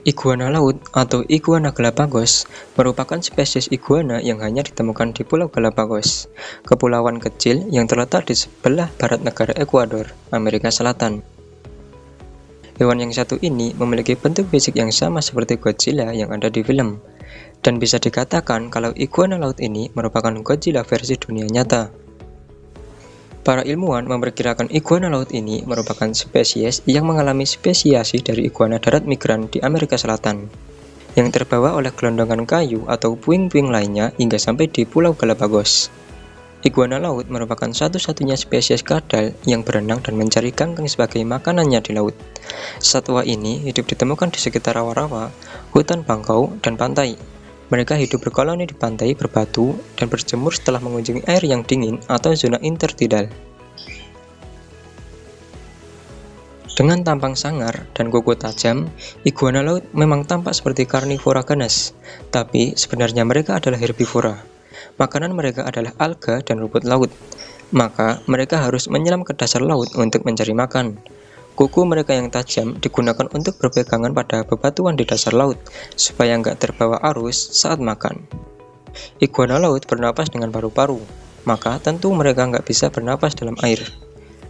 Iguana laut atau Iguana Galapagos merupakan spesies iguana yang hanya ditemukan di Pulau Galapagos, kepulauan kecil yang terletak di sebelah barat negara Ekuador, Amerika Selatan. Hewan yang satu ini memiliki bentuk fisik yang sama seperti Godzilla yang ada di film, dan bisa dikatakan kalau iguana laut ini merupakan Godzilla versi dunia nyata. Para ilmuwan memperkirakan iguana laut ini merupakan spesies yang mengalami spesiasi dari iguana darat migran di Amerika Selatan, yang terbawa oleh gelondongan kayu atau puing-puing lainnya hingga sampai di Pulau Galapagos. Iguana laut merupakan satu-satunya spesies kadal yang berenang dan mencari kangkung sebagai makanannya di laut. Satwa ini hidup ditemukan di sekitar rawa-rawa, hutan bangkau, dan pantai. Mereka hidup berkoloni di pantai berbatu dan berjemur setelah mengunjungi air yang dingin atau zona intertidal. Dengan tampang sangar dan kuku tajam, iguana laut memang tampak seperti karnivora ganas, tapi sebenarnya mereka adalah herbivora. Makanan mereka adalah alga dan rumput laut, maka mereka harus menyelam ke dasar laut untuk mencari makan. Kuku mereka yang tajam digunakan untuk berpegangan pada bebatuan di dasar laut, supaya nggak terbawa arus saat makan. Iguana laut bernapas dengan paru-paru, maka tentu mereka nggak bisa bernapas dalam air.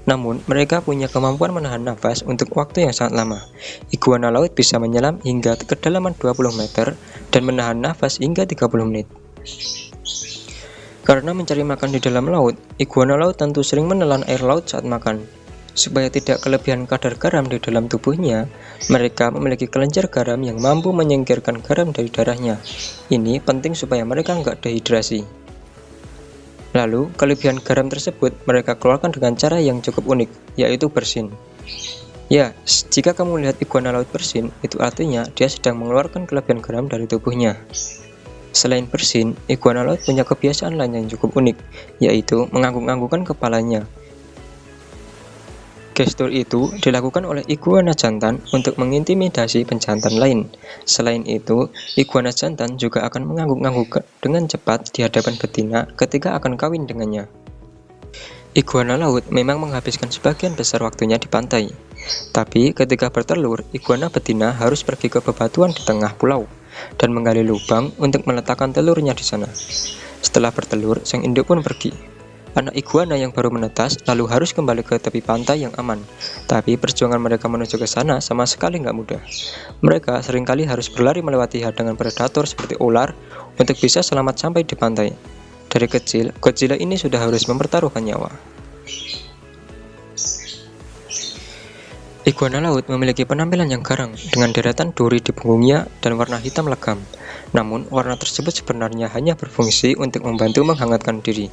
Namun, mereka punya kemampuan menahan nafas untuk waktu yang sangat lama. Iguana laut bisa menyelam hingga kedalaman 20 meter dan menahan nafas hingga 30 menit. Karena mencari makan di dalam laut, iguana laut tentu sering menelan air laut saat makan. Supaya tidak kelebihan kadar garam di dalam tubuhnya, mereka memiliki kelenjar garam yang mampu menyingkirkan garam dari darahnya. Ini penting supaya mereka nggak dehidrasi. Lalu, kelebihan garam tersebut mereka keluarkan dengan cara yang cukup unik, yaitu bersin. Ya, jika kamu lihat iguana laut bersin, itu artinya dia sedang mengeluarkan kelebihan garam dari tubuhnya. Selain bersin, iguana laut punya kebiasaan lain yang cukup unik, yaitu mengangguk-anggukkan kepalanya. Gestur itu dilakukan oleh iguana jantan untuk mengintimidasi penjantan lain. Selain itu, iguana jantan juga akan mengangguk-angguk dengan cepat di hadapan betina ketika akan kawin dengannya. Iguana laut memang menghabiskan sebagian besar waktunya di pantai. Tapi ketika bertelur, iguana betina harus pergi ke bebatuan di tengah pulau dan menggali lubang untuk meletakkan telurnya di sana. Setelah bertelur, sang induk pun pergi. Anak iguana yang baru menetas lalu harus kembali ke tepi pantai yang aman. Tapi perjuangan mereka menuju ke sana sama sekali nggak mudah. Mereka seringkali harus berlari melewati hadangan predator seperti ular untuk bisa selamat sampai di pantai. Dari kecil, Godzilla ini sudah harus mempertaruhkan nyawa. Iguana laut memiliki penampilan yang garang dengan deretan duri di punggungnya dan warna hitam legam. Namun, warna tersebut sebenarnya hanya berfungsi untuk membantu menghangatkan diri.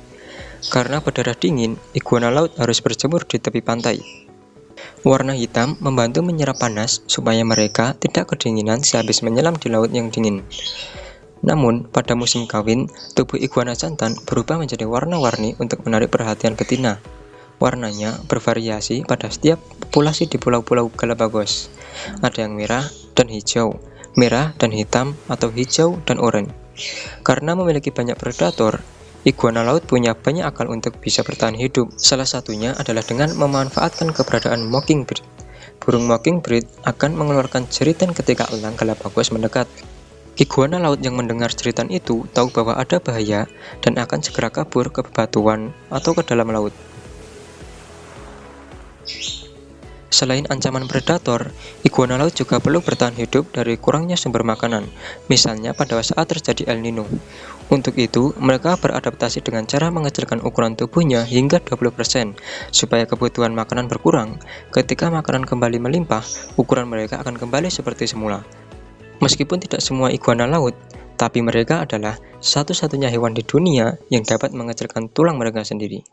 Karena berdarah dingin, iguana laut harus berjemur di tepi pantai. Warna hitam membantu menyerap panas supaya mereka tidak kedinginan sehabis menyelam di laut yang dingin. Namun, pada musim kawin, tubuh iguana jantan berubah menjadi warna-warni untuk menarik perhatian betina. Warnanya bervariasi pada setiap populasi di pulau-pulau Galapagos. Ada yang merah dan hijau, merah dan hitam atau hijau dan oranye. Karena memiliki banyak predator, iguana laut punya banyak akal untuk bisa bertahan hidup. Salah satunya adalah dengan memanfaatkan keberadaan mockingbird. Burung mockingbird akan mengeluarkan jeritan ketika elang Galapagos mendekat. Iguana laut yang mendengar jeritan itu tahu bahwa ada bahaya dan akan segera kabur ke bebatuan atau ke dalam laut. Selain ancaman predator, iguana laut juga perlu bertahan hidup dari kurangnya sumber makanan, misalnya pada saat terjadi El Nino. Untuk itu, mereka beradaptasi dengan cara mengecilkan ukuran tubuhnya hingga 20%, supaya kebutuhan makanan berkurang. Ketika makanan kembali melimpah, ukuran mereka akan kembali seperti semula. Meskipun tidak semua iguana laut, tapi mereka adalah satu-satunya hewan di dunia yang dapat mengecilkan tulang mereka sendiri.